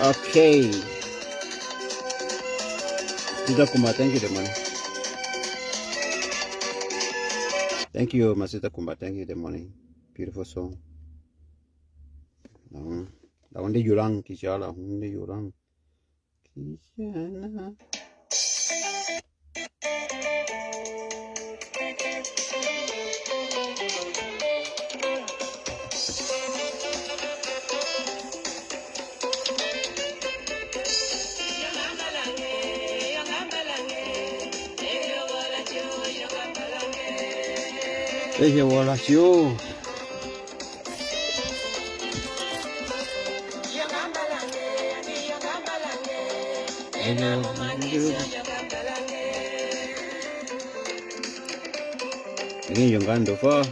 Okay. Sister Kumba, thank you the money. Thank you, my sister Kumba. Thank you the money. Beautiful song. La onde yurang kishala, onde yurang kishana. Ella wala chiu. Ini yang kan dofa.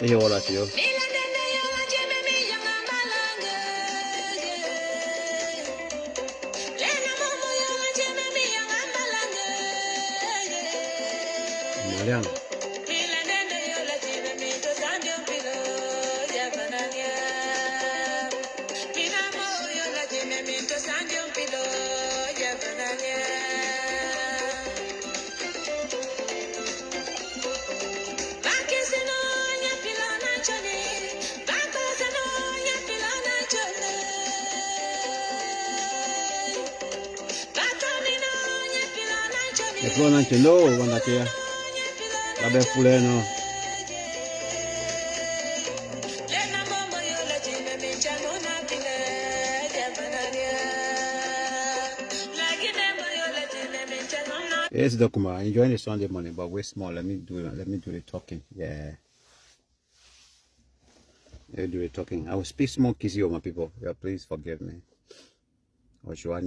Ella wala chiu. Maliang. Kalau nanti lo, mana dia? Ada fulano. Yes, Dokuma, enjoying the Sunday morning, but we're small. Let me do the talking. Yeah. Let me do the talking. I will speak small kizzy over my people. Yeah, please forgive me. Or should I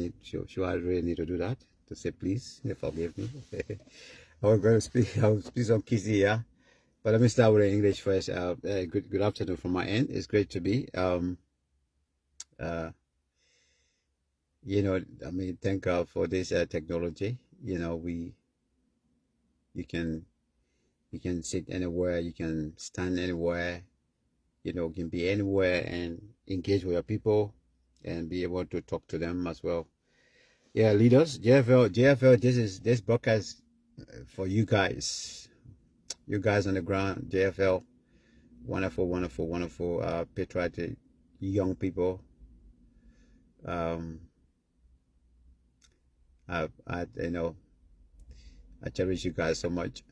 really need to do that? To say please, forgive me. I will speak some kizzy, yeah. But let me start with the English first. Good afternoon from my end. It's great to be. You know, I mean, thank God for this technology. You know, you can sit anywhere, you can stand anywhere, you know, you can be anywhere and engage with your people and be able to talk to them as well. Yeah, leaders, JFL, this broadcast for you guys on the ground. JFL, wonderful, patriotic young people. You know, I cherish you guys so much.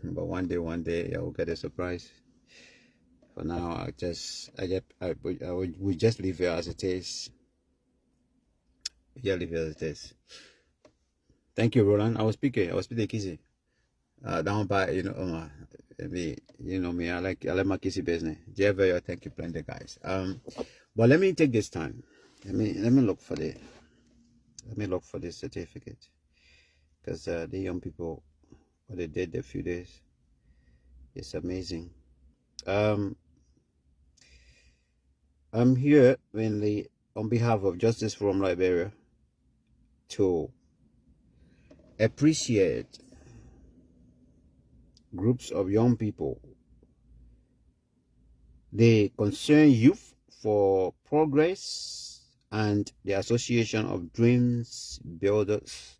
But one day, I will get a surprise. For now, we just leave it as it is. Yeah, leave it as it is. Thank you, Roland. I was speaking Kissy. Down by you know me. I like my Kissy business. JVL, thank you, plenty guys. But let me take this time. Let me look for the certificate, because the young people, what they did a few days, it's amazing. I'm here mainly on behalf of Justice Forum LIBERIA to appreciate groups of young people, the Concerned Youth for Progress and the Association of Dreams Builders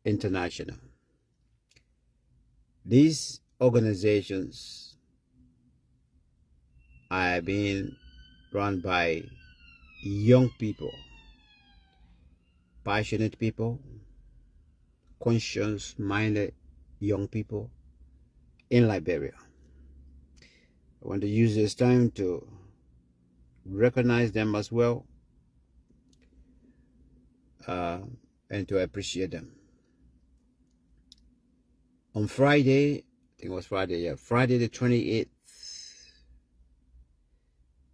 International. These organizations are being run by young people, passionate people, conscious-minded young people in Liberia. I want to use this time to recognize them as well, and to appreciate them. On Friday, I think it was Friday, yeah, Friday the 28th,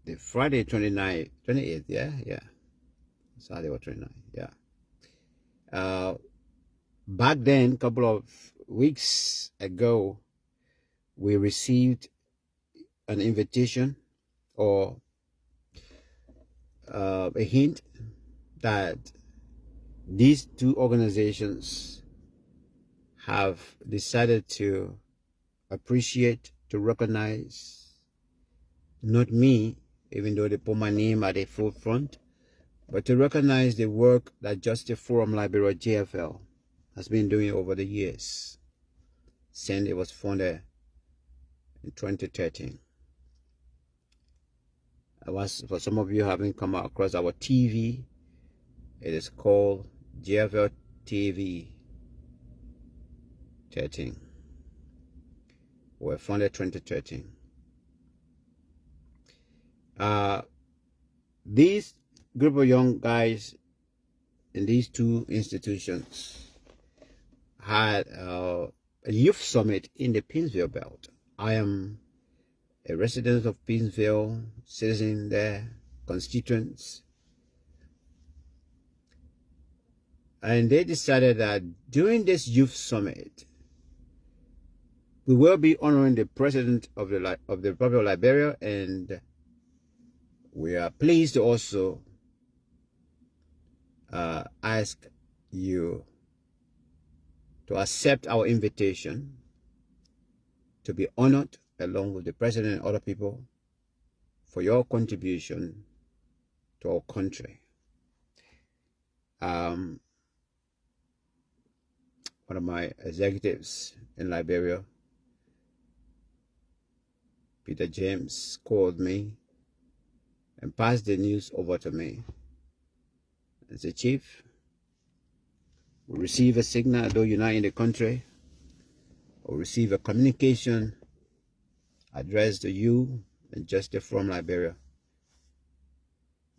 the Friday 29th, 28th, yeah, Saturday or 29th, yeah. Back then, a couple of weeks ago, we received an invitation or a hint that these two organizations have decided to appreciate, to recognize, not me, even though they put my name at the forefront, but to recognize the work that Justice Forum LIBERIA JFL has been doing over the years since it was founded in 2013. For some of you haven't come across our TV, it is called JFL TV 13. We were founded 2013. These group of young guys in these two institutions had a youth summit in the Pinsville belt. I am a resident of Pinsville, citizen there, constituents. And they decided that during this youth summit, we will be honoring the president of the Republic of Liberia, and we are pleased to also ask you to accept our invitation to be honored along with the president and other people for your contribution to our country. One of my executives in Liberia, Peter James, called me and passed the news over to me and said, Chief, we receive a signal, though you're not in the country, or receive a communication addressed to you and Justice Forum Liberia,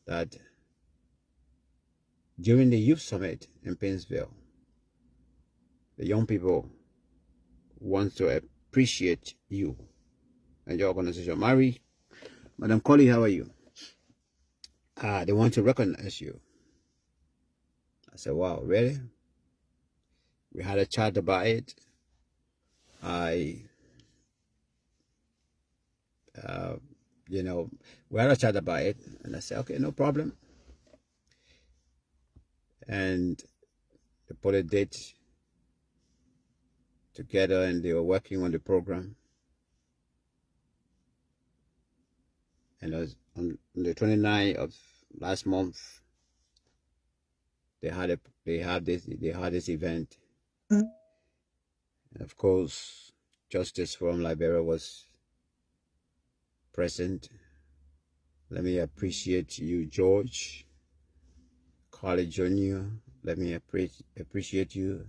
that during the youth summit in Pinsville, the young people want to appreciate you and your organization. Madam Collie, how are you? They want to recognize you. I said, wow, really? We had a chat about it. We had a chat about it, and I said, okay, no problem. And they put a date together, and they were working on the program. And it was on the 29th of last month, they had this event. And of course, Justice Forum Liberia was present. Let me appreciate you, George, Carly Jr. Let me appreciate you,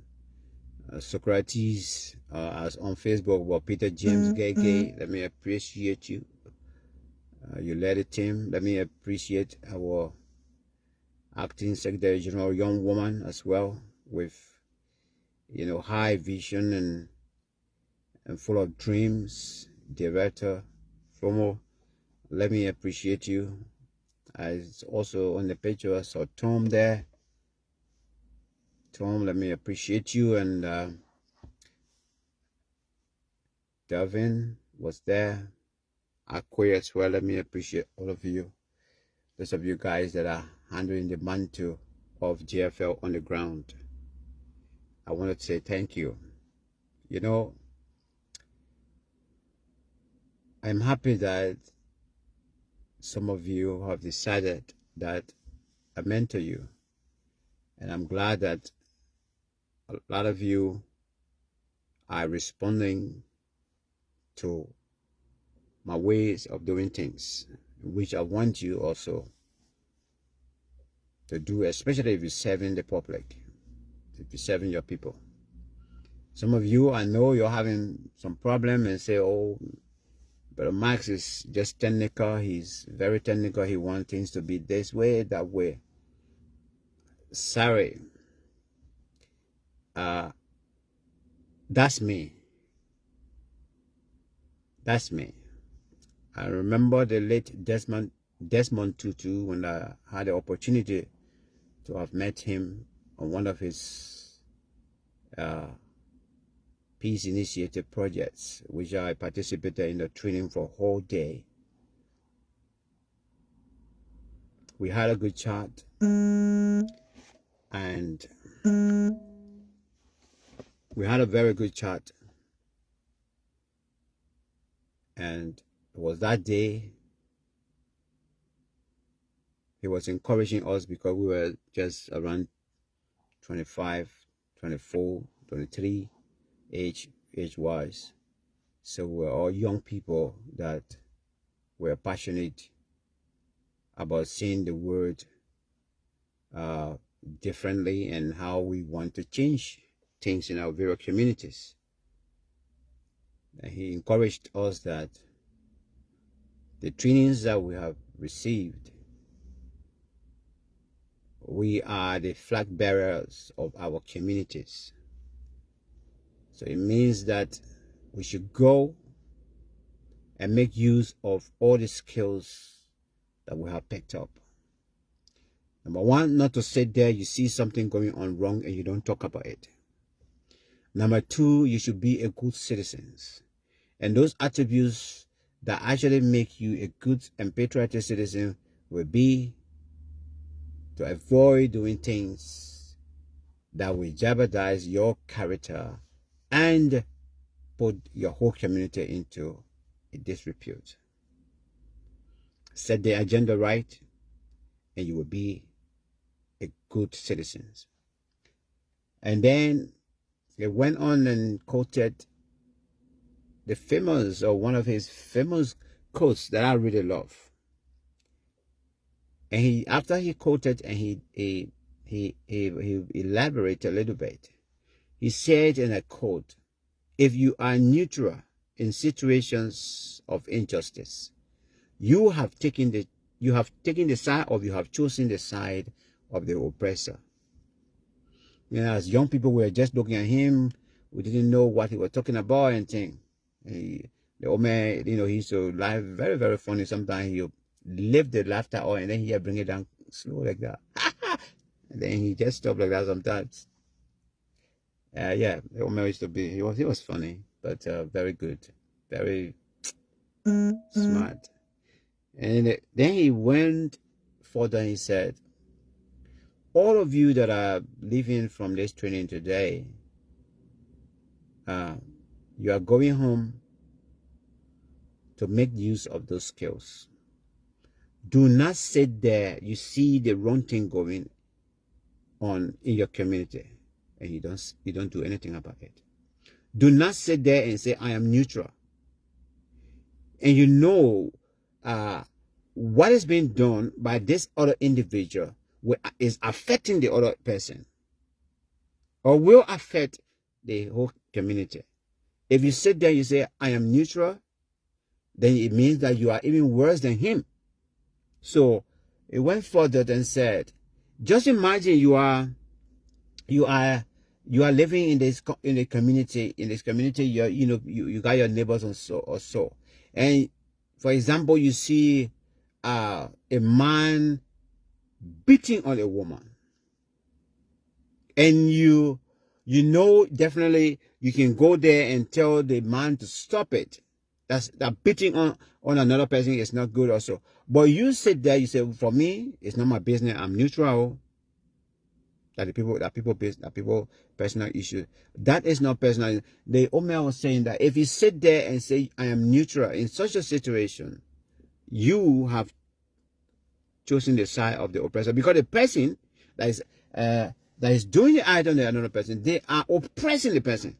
Socrates, as on Facebook, well, Peter James Gay. Let me appreciate you. You led the team. Let me appreciate our acting Secretary General, young woman as well, with high vision and full of dreams. Director Flomo, let me appreciate you. As also on the picture, I saw Tom there. Tom, let me appreciate you. And Devin was there. Akwe as well. Let me appreciate all of you. Those of you guys that are handling the mantle of GFL on the ground. I wanted to say thank you. I'm happy that some of you have decided that I mentor you. And I'm glad that a lot of you are responding to my ways of doing things, which I want you also to do, especially if you're serving the public, if you're serving your people. Some of you, I know you're having some problem and say, oh, but Max is just technical. He's very technical. He wants things to be this way, that way. Sorry. That's me. That's me. I remember the late Desmond Tutu when I had the opportunity to have met him on one of his peace initiative projects, which I participated in the training for a whole day. We had a good chat, and we had a very good chat. And it was that day he was encouraging us because we were just around 25, 24, 23 age-wise. So we're all young people that were passionate about seeing the world differently and how we want to change things in our various communities. And he encouraged us that the trainings that we have received, we are the flag bearers of our communities. So it means that we should go and make use of all the skills that we have picked up. Number one, not to sit there, you see something going on wrong and you don't talk about it. Number two, you should be a good citizen. And those attributes that actually make you a good and patriotic citizen will be to avoid doing things that will jeopardize your character and put your whole community into a disrepute. Set the agenda right, and you will be a good citizen. And then he went on and quoted the famous, or one of his famous quotes that I really love. And after he quoted and he elaborated a little bit, he said, and I quote, "If you are neutral in situations of injustice, you have taken the side, or you have chosen the side of the oppressor." As young people, we were just looking at him, we didn't know what he was talking about and thing. The old man, he used to laugh very, very funny. Sometimes he'll lift the laughter out and then he'll bring it down slow like that. And then he just stopped like that sometimes. Yeah, the old man used to be, he was funny, but very good, very smart. And then he went further and he said, all of you that are leaving from this training today, you are going home to make use of those skills. Do not sit there, you see the wrong thing going on in your community and you don't do anything about it. Do not sit there and say, I am neutral. And you know what is being done by this other individual is affecting the other person or will affect the whole community. If you sit there, you say, I am neutral, then it means that you are even worse than him. So it went further and said, just imagine you are living in this community. In this community, you got your neighbors or so. And for example, you see a man beating on a woman, and you know definitely you can go there and tell the man to stop it. That beating on another person is not good also. But you sit there, you say, for me, it's not my business. I'm neutral. That people personal issue. That is not personal. The Omer was saying that if you sit there and say, I am neutral in such a situation, you have chosen the side of the oppressor, because the person that is doing the act on the another person, they are oppressing the person.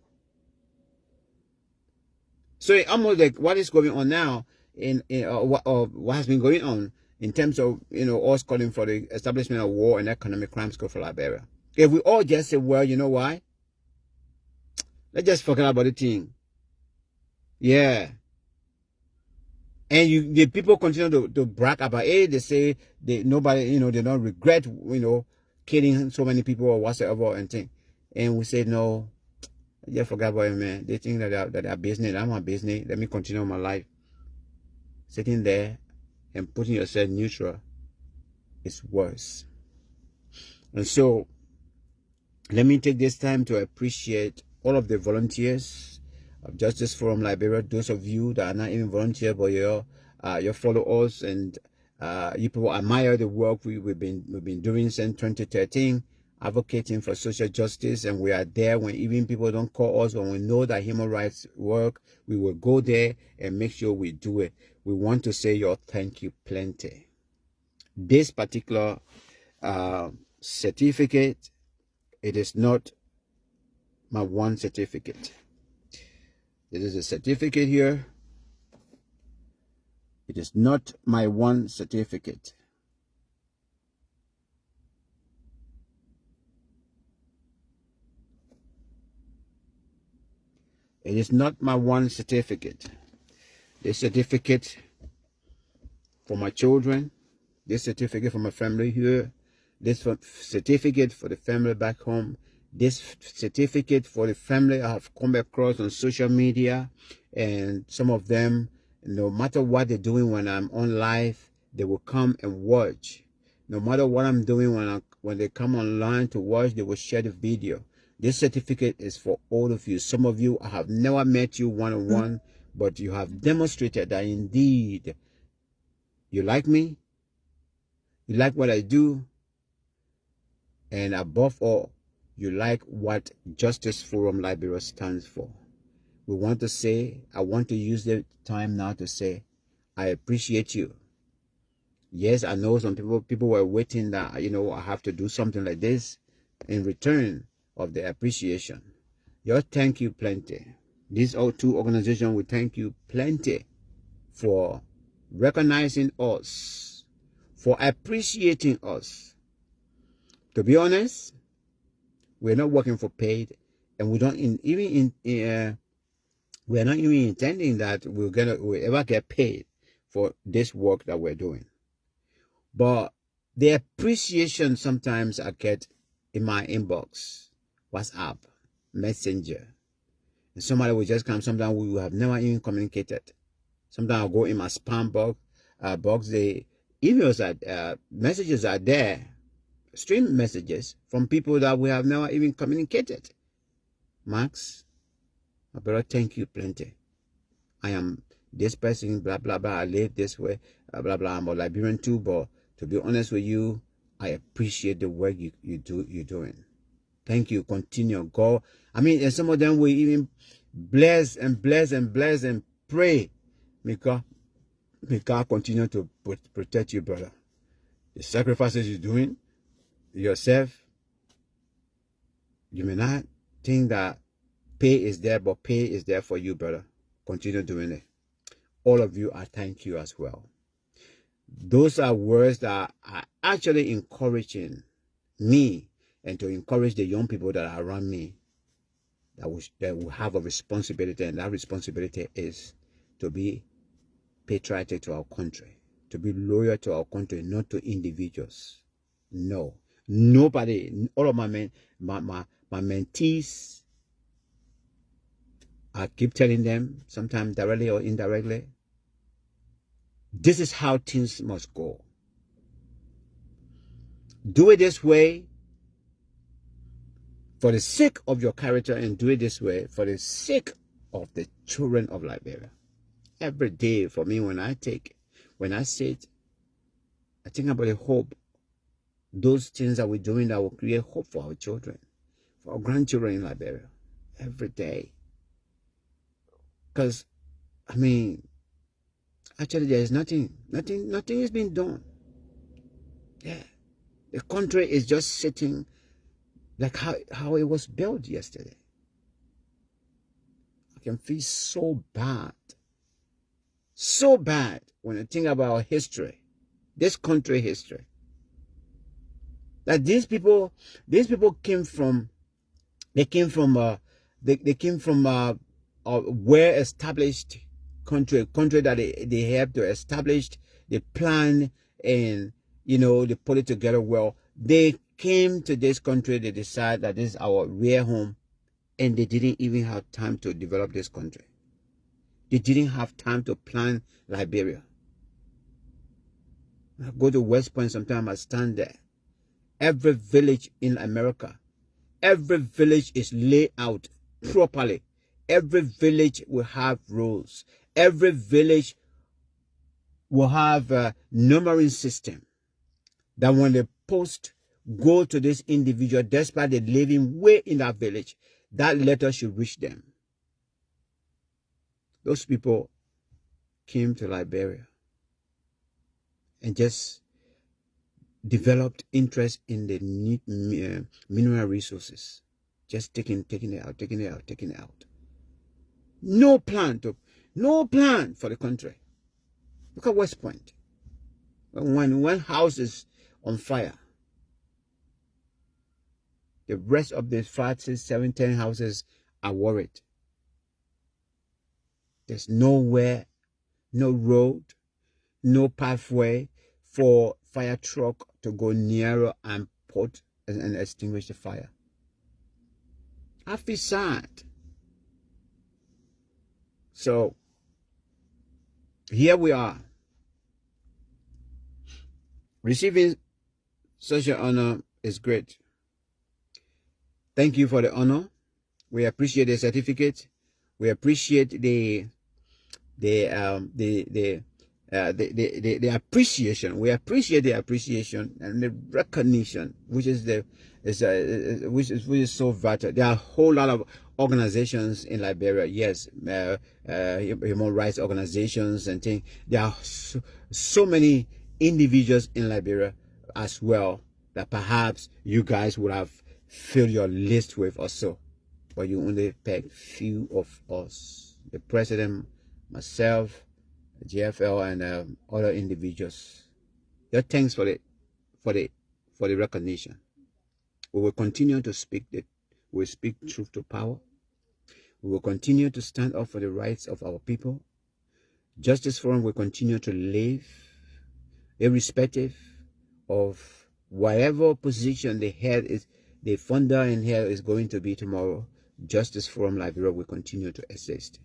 So it almost like what is going on now what has been going on in terms of us calling for the establishment of war and economic crimes code for Liberia. If we all just say, well, you know why? Let's just forget about the thing. Yeah. And the people continue to brag about it. They say nobody, they don't regret, killing so many people or whatsoever and thing. And we say, no, I just forget about it, man. They think that they are business. I'm a business. Let me continue my life. Sitting there and putting yourself neutral is worse. And so, let me take this time to appreciate all of the volunteers of Justice Forum Liberia. Those of you that are not even volunteer, but you follow us, and you people admire the work we've been doing since 2013, advocating for social justice. And we are there when even people don't call us. When we know that human rights work, we will go there and make sure we do it. We want to say your thank you plenty. This particular certificate, it is not my one certificate. This is a certificate here. It is not my one certificate. It is not my one certificate. This certificate for my children, this certificate for my family here, this certificate for the family back home, this certificate for the family I have come across on social media, and some of them, no matter what they're doing when I'm on live, they will come and watch. No matter what I'm doing when they come online to watch, they will share the video. This certificate is for all of you. Some of you, I have never met you one-on-one, but you have demonstrated that indeed you like me, you like what I do, and above all, you like what Justice Forum Liberia stands for. We want to say, I want to use the time now to say, I appreciate you. Yes, I know some people were waiting that, I have to do something like this in return of the appreciation. Your thank you plenty. These two organizations will thank you plenty for recognizing us, for appreciating us. To be honest, we're not working for paid, and we don't we're not even intending that we'll ever get paid for this work that we're doing. But the appreciation sometimes I get in my inbox, WhatsApp, Messenger, and somebody will just come. Sometimes we will have never even communicated. Sometimes I'll go in my spam box. The emails messages are there, stream messages from people that we have never even communicated. Max, my brother, thank you plenty. I am this person, blah blah blah. I live this way, blah blah. I'm a Liberian too, but to be honest with you, I appreciate the work you're doing. Thank you. Continue. Go. I mean, and some of them will even bless and pray. May God continue to protect you, brother. The sacrifices you're doing yourself, you may not think that pay is there, but pay is there for you, brother. Continue doing it. All of you, I thank you as well. Those are words that are actually encouraging me and to encourage the young people that are around me that will have a responsibility, and that responsibility is to be patriotic to our country, to be loyal to our country, not to individuals. No, nobody. All of my mentees, I keep telling them, sometimes directly or indirectly, this is how things must go. Do it this way for the sake of your character, and do it this way for the sake of the children of Liberia. Every day for me, when I sit, I think about the hope, those things that we're doing that will create hope for our children, for our grandchildren in Liberia, every day. Because, I mean, actually there is nothing is being done. Yeah, the country is just sitting like how it was built yesterday. I can feel so bad when I think about our history, this country history. That these people came from well-established country that they helped to establish, they planned, and they put it together well. They came to this country, they decided that this is our real home, and they didn't even have time to develop this country. They didn't have time to plan Liberia. I go to West Point sometimes, I stand there. Every village in America, every village is laid out properly. Every village will have rules. Every village will have a numbering system that when the post go to this individual, despite they living way in that village, that letter should reach them. Those people came to Liberia and just developed interest in the mineral resources. Just taking it out. No plan for the country. Look at West Point. When one house is on fire, the rest of the 5, 6, 7, 10 houses are worried. There's nowhere, no road, no pathway for fire truck to go nearer and put and extinguish the fire. I feel sad. So here we are, receiving such an honor is great. Thank you for the honor. We appreciate the certificate. We appreciate the appreciation. We appreciate the appreciation and the recognition, which is so vital. There are a whole lot of organizations in Liberia. Yes, human rights organizations and things. There are so many individuals in Liberia as well that perhaps you guys would have filled your list with or so, but you only picked few of us, the president, myself, GFL, and other individuals. Your thanks for the recognition. We will continue to speak truth to power. We will continue to stand up for the rights of our people. Justice Forum will continue to live irrespective of whatever position the funder in here is going to be tomorrow. Justice Forum Liberia will continue to exist.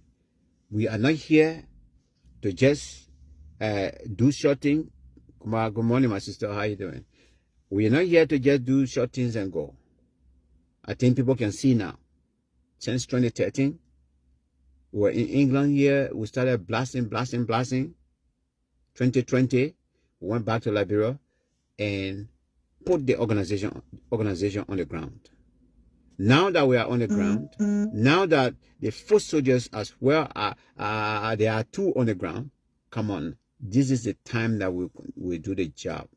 We are not here to just do short things. Good morning, my sister. How you doing? We are not here to just do short things and go. I think people can see now. Since 2013, we were in England here. We started blasting. 2020, we went back to Liberia and put the organization on the ground. Now that we are on the ground, now that the foot soldiers as well there are 2 on the ground, come on, this is the time that we do the job.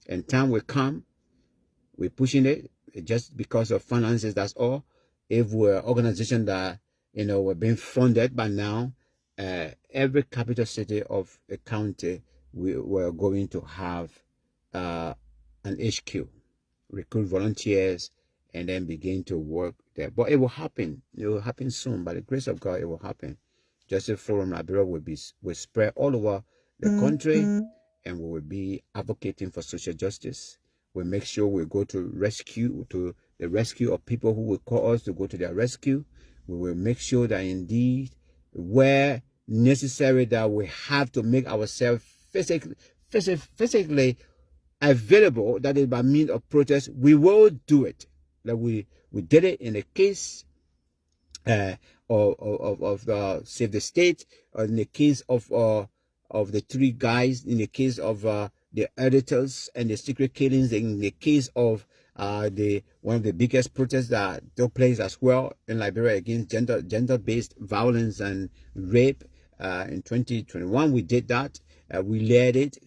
And time will come, we're pushing it just because of finances, that's all. If we're an organization that, we're being funded by now, every capital city of a county we were going to have an HQ, recruit volunteers, and then begin to work there. But it will happen. It will happen soon. By the grace of God, it will happen. Justice Forum LIBERIA will spread all over the country, and we will be advocating for social justice. We'll make sure we go to the rescue of people who will call us to go to their rescue. We will make sure that indeed, where necessary, that we have to make ourselves physically available, that is by means of protest, we will do it. Like we did it in the case of Save the State, or in the case of the three guys, in the case of the editors and the secret killings, in the case of one of the biggest protests that took place as well in Liberia against gender-based violence and rape in 2021. We did that. We led it,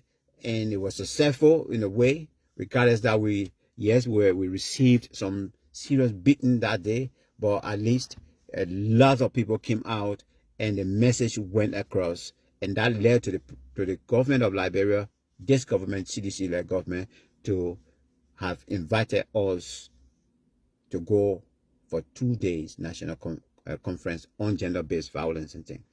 and it was successful in a way, regardless that we received some serious beating that day, but at least a lot of people came out and the message went across, and that led to the government of Liberia, this government, CDC-led government, to have invited us to go for 2 days national conference on gender-based violence and things.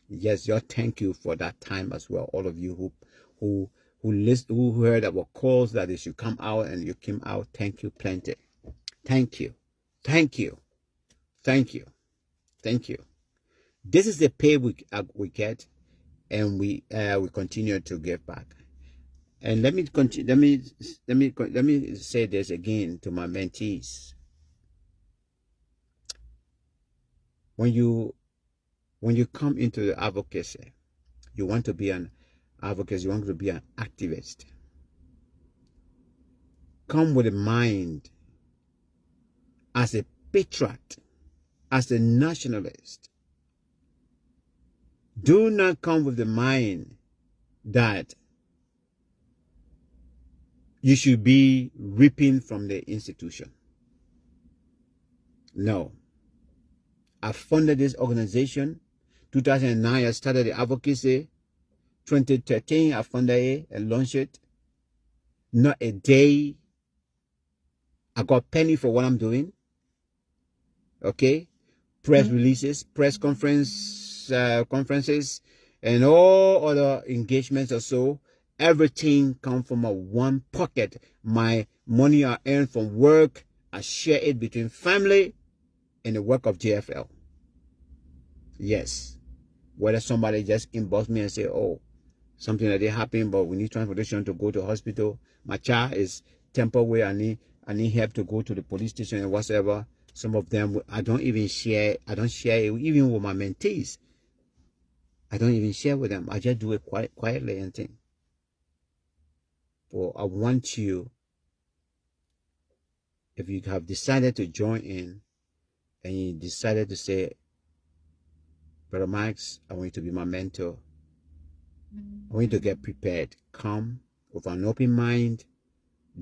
Yes, your thank you for that time as well. All of you who heard our calls that they should come out, and you came out. Thank you plenty. Thank you. Thank you. Thank you. Thank you. This is the pay we get, and we continue to give back. And let me continue. Let me say this again to my mentees. When you come into the advocacy, you want to be an advocate. You want to be an activist. Come with a mind as a patriot, as a nationalist. Do not come with the mind that you should be reaping from the institution. No. I funded this organization. 2009, I started the advocacy. 2013, I funded it and launched it. Not a day I got penny for what I'm doing. Okay? Press releases, press conferences, and all other engagements or so. Everything comes from one pocket. My money I earn from work, I share it between family and the work of JFL. Yes. Whether somebody just inbox me and say, oh, something that did happen, but we need transportation to go to hospital. My child is temporary. I need help to go to the police station and whatever. Some of them I don't share it even with my mentees. I don't even share with them. I just do it quietly and things. Well, I want you, if you have decided to join in and you decided to say, Brother Max, I want you to be my mentor. I want you to get prepared. Come with an open mind.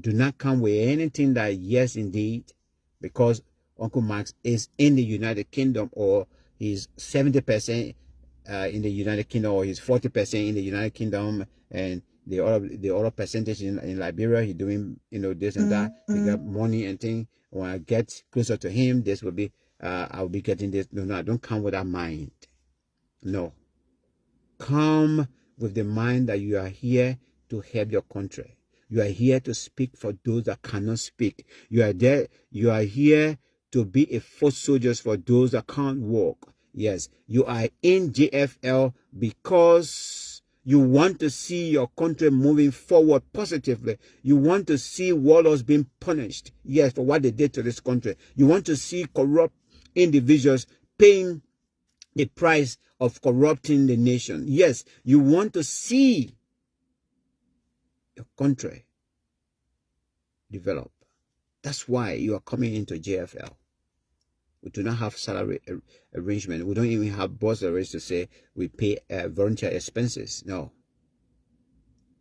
Do not come with anything that, yes, indeed, because Uncle Max is in the United Kingdom, or he's 70% in the United Kingdom, or he's 40% in the United Kingdom, and the other percentage in Liberia, he's doing this and that. He got money and things. When I get closer to him, this will be I'll be getting this. No, I don't come with that mind. No. Come with the mind that you are here to help your country. You are here to speak for those that cannot speak. You are here to be a foot soldier for those that can't walk. Yes, you are in JFL because you want to see your country moving forward positively. You want to see warlords being punished, yes, for what they did to this country. You want to see corrupt individuals paying the price of corrupting the nation. Yes, you want to see your country develop. That's why you are coming into JFL. We do not have salary arrangement. We don't even have boss arrangements to say we pay volunteer expenses. No.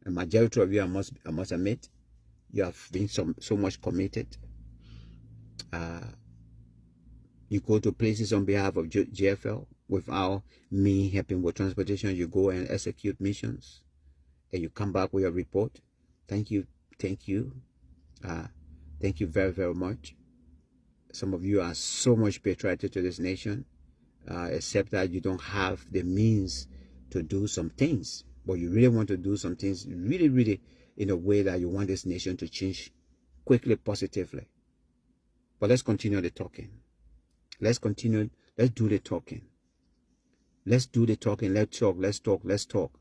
The majority of you, I must admit, you have been so much committed. You go to places on behalf of JFL without me helping with transportation. You go and execute missions. and you come back with your report. Thank you. Thank you. Thank you very, very much. Some of you are so much patriotic to this nation, except that you don't have the means to do some things, but you really want to do some things really, really in a way that you want this nation to change quickly, positively. But let's continue the talking. Let's continue. Let's do the talking. Let's do the talking. Let's talk. Let's talk. Let's talk.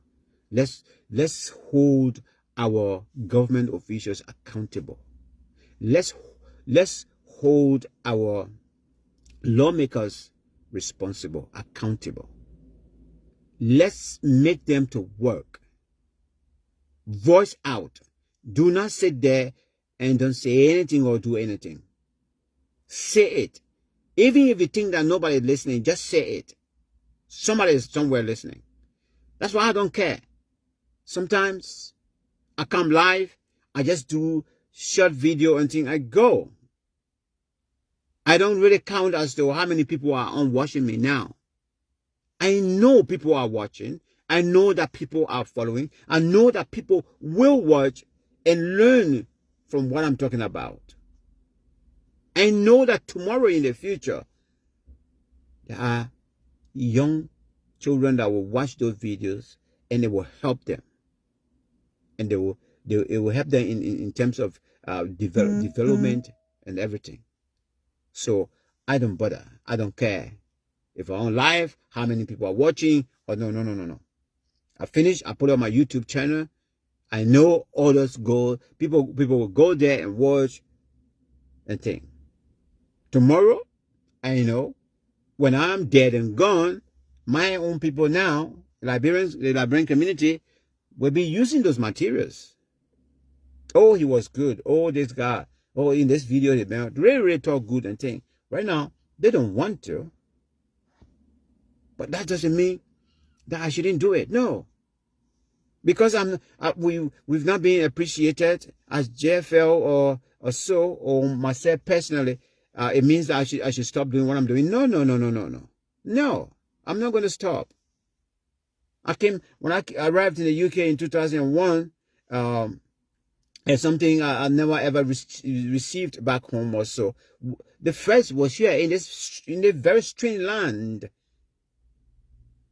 Let's hold our government officials accountable. Let's hold our lawmakers responsible, accountable. Let's make them to work. Voice out. Do not sit there and don't say anything or do anything. Say it. Even if you think that nobody is listening, just say it. Somebody is somewhere listening. That's why I don't care. Sometimes I come live, I just do short video and thing, I go. I don't really count as to how many people are on watching me now. I know people are watching. I know that people are following. I know that people will watch and learn from what I'm talking about. I know that tomorrow in the future, there are young children that will watch those videos and it will help them. And it will help them in terms of development and everything. So I don't bother. I don't care. If I'm on live, how many people are watching? Oh, no. I finish, I put on my YouTube channel. I know others go, people will go there and watch and think. Tomorrow, I know, when I'm dead and gone, my own people now, Liberians, the Liberian community, will be using those materials. Oh, he was good. Oh, this guy. Oh, in this video, they really talk good and think. Right now, they don't want to. But that doesn't mean that I shouldn't do it. No. Because we've not been appreciated as JFL or so, or myself personally, it means that I should stop doing what I'm doing. No. No, I'm not going to stop. When I arrived in the UK in 2001, and something I never ever received back home or so. The first was here in this very strange land.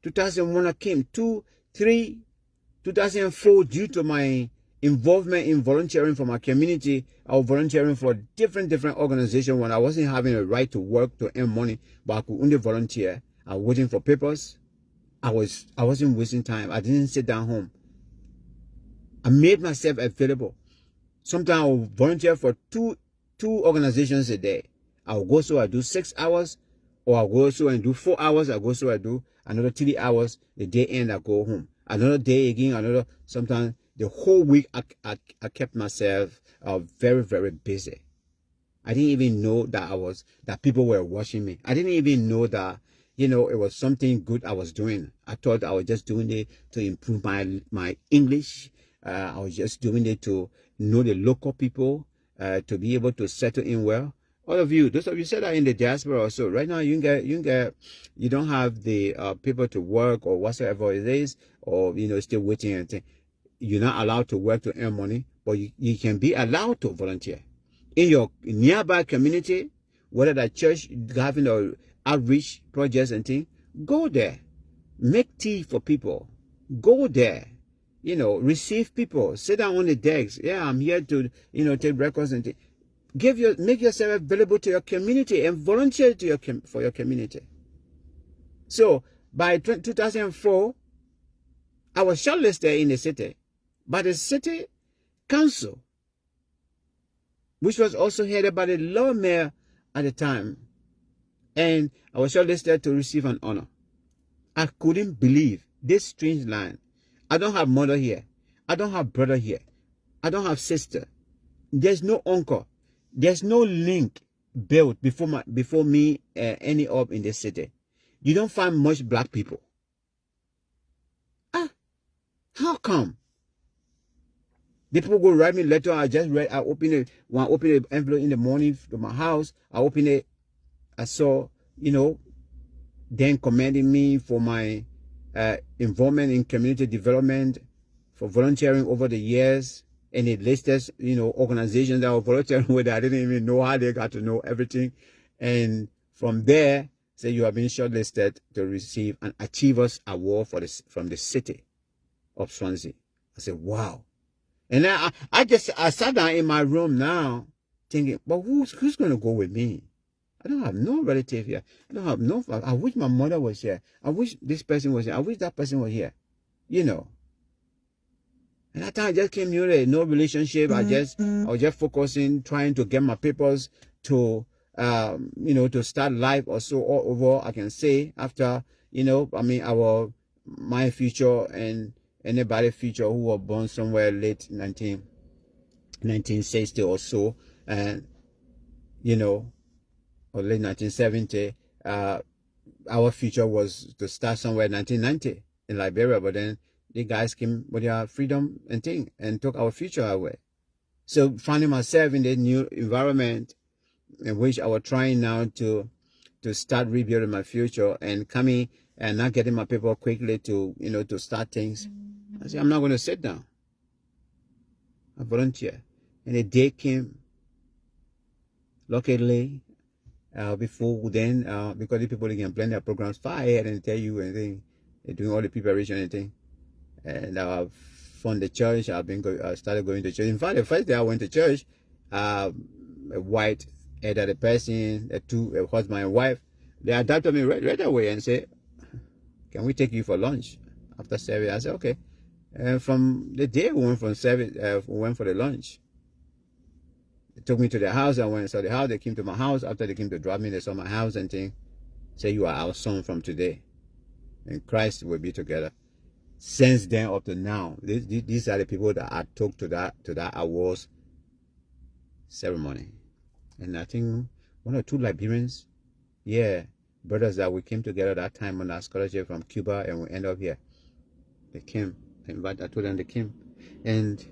2001 I came, 2004, due to my involvement in volunteering for my community. I was volunteering for different organizations when I wasn't having a right to work to earn money, but I could only volunteer. I was waiting for papers. I wasn't wasting time. I didn't sit down home. I made myself available. Sometimes I will volunteer for two organizations a day. I'll go so I do 6 hours, or I'll go so and do 4 hours. I'll go so I do another 3 hours. The day end, I go home. Another day again, sometimes the whole week I kept myself very, very busy. I didn't even know that people were watching me. I didn't even know that, it was something good I was doing. I thought I was just doing it to improve my English. I was just doing it to know the local people, to be able to settle in well. All of you, those of you said that in the diaspora also, right now you don't have the people to work or whatsoever it is, or still waiting and thing. You're not allowed to work to earn money, but you can be allowed to volunteer in your nearby community, whether that church having a outreach projects and thing. Go there, make tea for people. Go there. Receive people. Sit down on the decks. Yeah, I'm here to, take records and make yourself available to your community and volunteer for your community. So by 2004, I was shortlisted in the city by the city council, which was also headed by the Lord Mayor at the time, and I was shortlisted to receive an honor. I couldn't believe this strange land. I don't have mother here. I don't have brother here. I don't have sister. There's no uncle. There's no link built before me ending up in this city. You don't find much black people. How come? The people go write me a letter. I just read. I open it. When I open the envelope in the morning to my house, I open it. I saw, then commending me for my involvement in community development, for volunteering over the years. And it listed, organizations that were volunteering with. I didn't even know how they got to know everything. And from there, say you have been shortlisted to receive an Achievers Award from the city of Swansea. I said, wow. And I sat down in my room now thinking, but who's going to go with me? I don't have no relative here. I don't have no, I wish my mother was here. I wish this person was here. I wish that person was here. And that time I just came here, no relationship. I was just focusing, trying to get my papers to, to start life or so all over. I can say after, my future and anybody's future who were born somewhere late 1960 or so, and, or late 1970, our future was to start somewhere in 1990 in Liberia, but then the guys came with their freedom and thing and took our future away. So finding myself in this new environment in which I was trying now to start rebuilding my future and coming and not getting my people quickly to, to start things. I said, I'm not going to sit down. I volunteer. And the day came, luckily, before then, because the people, they can plan their programs far ahead and tell you anything. They're doing all the preparation and thing. And I've found the church. I started going to church. In fact, the first day I went to church, a white elderly person, a husband and wife, they adopted me right away and said, can we take you for lunch after service? I said, okay. And from the day we went from service, we went for the lunch. They took me to their house. I went and saw the house. They came to my house. After they came to drop me, they saw my house and thing. Say, you are our son from today. And Christ will be together. Since then up to now, these are the people that I took to that awards ceremony. And I think one or two Liberians, brothers that we came together that time on our scholarship from Cuba, and we end up here. They came. I told them they came. And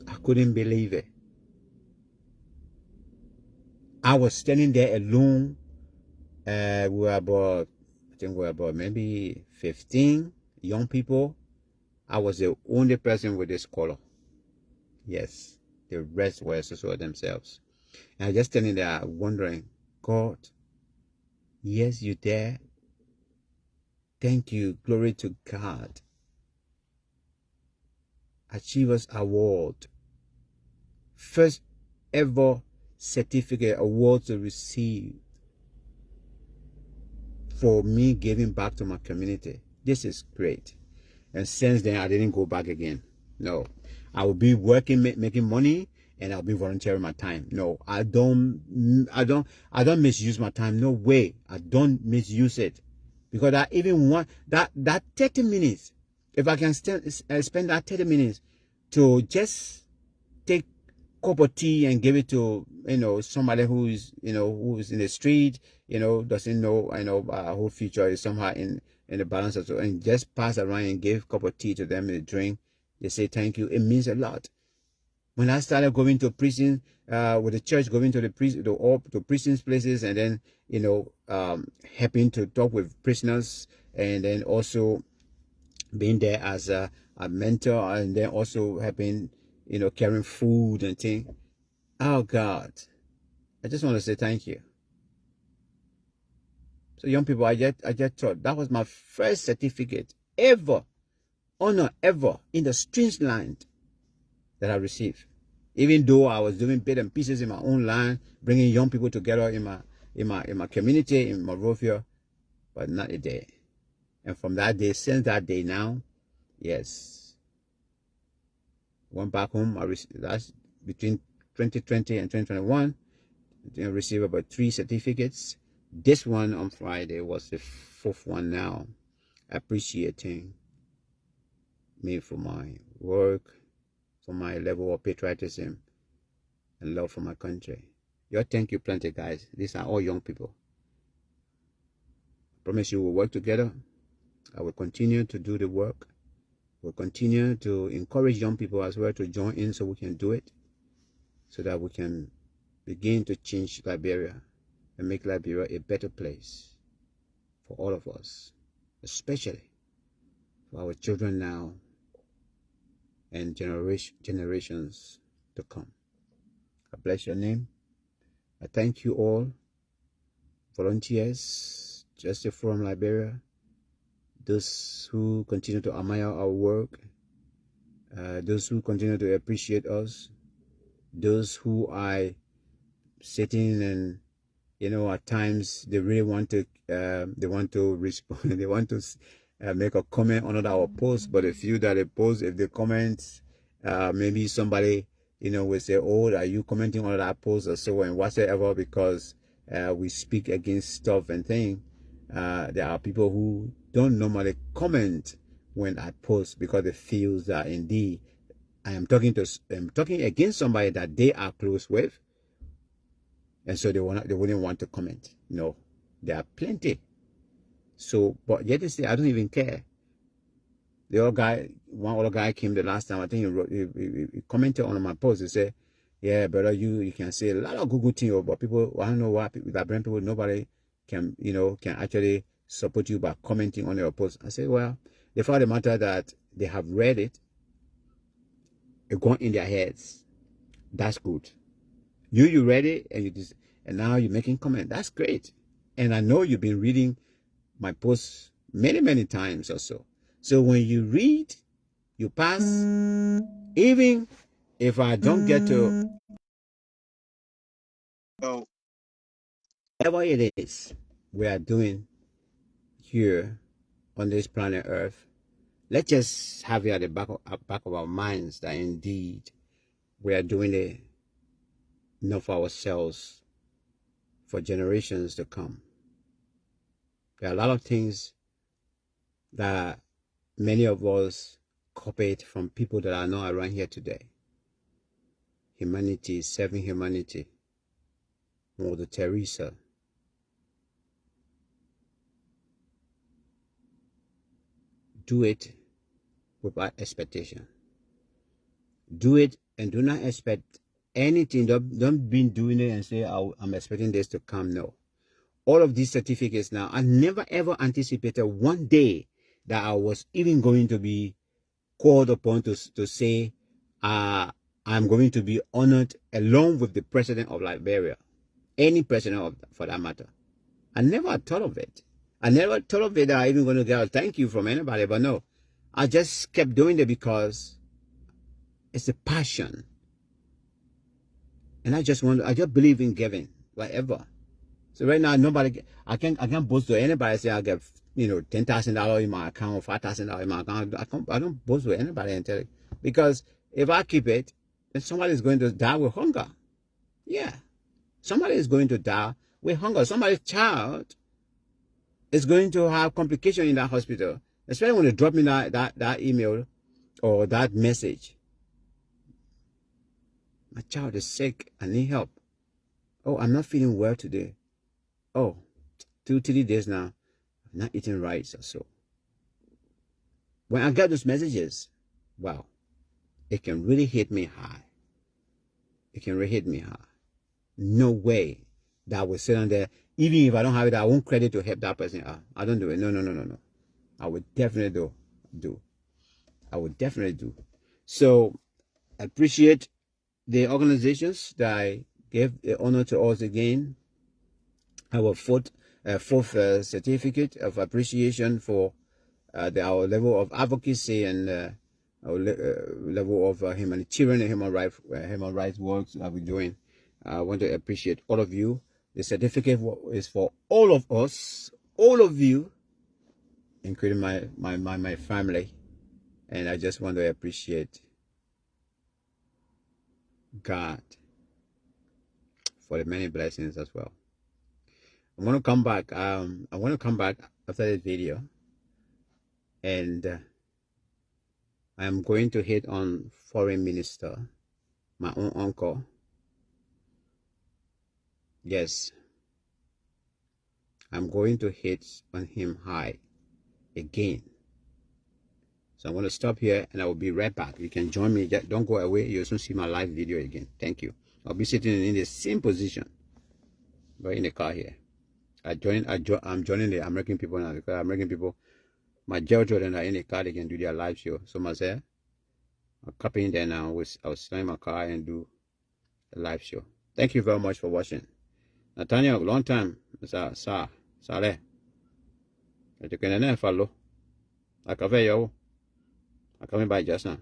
I couldn't believe it. I was standing there alone. I think we were about maybe 15 young people. I was the only person with this color. Yes, the rest were so themselves. And I just standing there wondering, God, yes, you there. Thank you. Glory to God. Achievers Award. First ever certificate award to receive for me giving back to my community. This is great. And since then, I didn't go back again. No, I will be working, making money, and I'll be volunteering my time. No, I don't misuse my time. No way. I don't misuse it, because I even want that 30 minutes. If I can spend that 30 minutes to just take a cup of tea and give it to, somebody who's in the street, doesn't know, whole future is somehow in the balance of, and just pass around and give a cup of tea to them and drink. They say thank you. It means a lot. When I started going to prison, with the church, going to the prison, to prisons places, and then helping to talk with prisoners, and then also being there as a mentor, and then also helping, carrying food and things. Oh God, I just want to say thank you. So young people, I just thought that was my first certificate ever, honor ever, in the strange land that I received. Even though I was doing bits and pieces in my own land, bringing young people together in my community in Monrovia, but not a day. And from that day, since that day now, yes, went back home. That's between 2020 and 2021. I received about 3 certificates. This one on Friday was the 4th one now. Appreciating me for my work, for my level of patriotism and love for my country. Thank you plenty, guys. These are all young people. I promise you we'll work together. I will continue to do the work. We'll continue to encourage young people as well to join in so we can do it, so that we can begin to change Liberia and make Liberia a better place for all of us, especially for our children now and generations to come. I bless your name. I thank you all, volunteers, Justice Forum Liberia, those who continue to admire our work, those who continue to appreciate us, those who are sitting and, you know, at times they really want to respond, they want to make a comment on our post, but they feel that if they comment, maybe somebody, you know, will say, oh, are you commenting on that post or so and whatsoever, because we speak against stuff and things. There are people who don't normally comment when I post because they feel that indeed I'm talking against somebody that they are close with, and so they wouldn't want to comment. No, there are plenty. So, but yet they say I don't even care. One other guy came the last time. I think he commented on my post. He said, "Yeah, brother, you can say a lot of good things, but people, I don't know why that brand people, nobody can actually support you by commenting on your post." I said, well, the fact of the matter that they have read it, it gone in their heads. That's good. You read it and now you're making comment. That's great. And I know you've been reading my posts many times or so. So when you read, you pass. Even if I don't get to, so whatever it is we are doing here on this planet Earth, let's just have it at the back of our minds that indeed we are doing it not for ourselves, for generations to come. There are a lot of things that many of us copied from people that are not around here today. Humanity, serving humanity. Mother Teresa. Do it without expectation. Do it and do not expect anything. Don't be doing it and say, I'm expecting this to come. No. All of these certificates now, I never ever anticipated one day that I was even going to be called upon to say, I'm going to be honored along with the president of Liberia, any president for that matter. I never thought of it. I never thought of it that I'm even going to get a thank you from anybody, but no, I just kept doing it because it's a passion. And I just believe in giving, whatever. So right now, I can't boast to anybody say I get, $10,000 in my account or $5,000 in my account. I don't boast to anybody and tell it, because if I keep it, then somebody is going to die with hunger. Yeah, somebody is going to die with hunger. Somebody's child is going to have complication in that hospital, especially when they drop me that email or that message. My child is sick. I need help. Oh, I'm not feeling well today. Oh, 2-3 days now, I'm not eating rice or so. When I get those messages, wow, it can really hit me high. It can really hit me high. No way that I will sit on there. Even if I don't have it, I won't credit to help that person. I don't do it. No. I would definitely do. I would definitely do. So I appreciate the organizations that gave the honor to us again. Our fourth certificate of appreciation for our level of advocacy and our level of humanitarian and human rights works that we're doing. I want to appreciate all of you. The certificate is for all of us, all of you, including my family, and I just want to appreciate God for the many blessings as well. I'm going to come back. I want to come back after this video, and I'm going to hit on foreign minister, my own uncle. Yes, I'm going to hit on him high again. So I'm going to stop here and I will be right back. You can join me. Don't go away. You'll soon see my live video again. Thank you. I'll be sitting in the same position, but in the car here. I'm joining the American people now, because American people, my children are in the car. They can do their live show. So I say, I'll copy in there now. I'll stay in my car and do a live show. Thank you very much for watching. Nathaniel, long time. Sale. You can follow. I can by just now.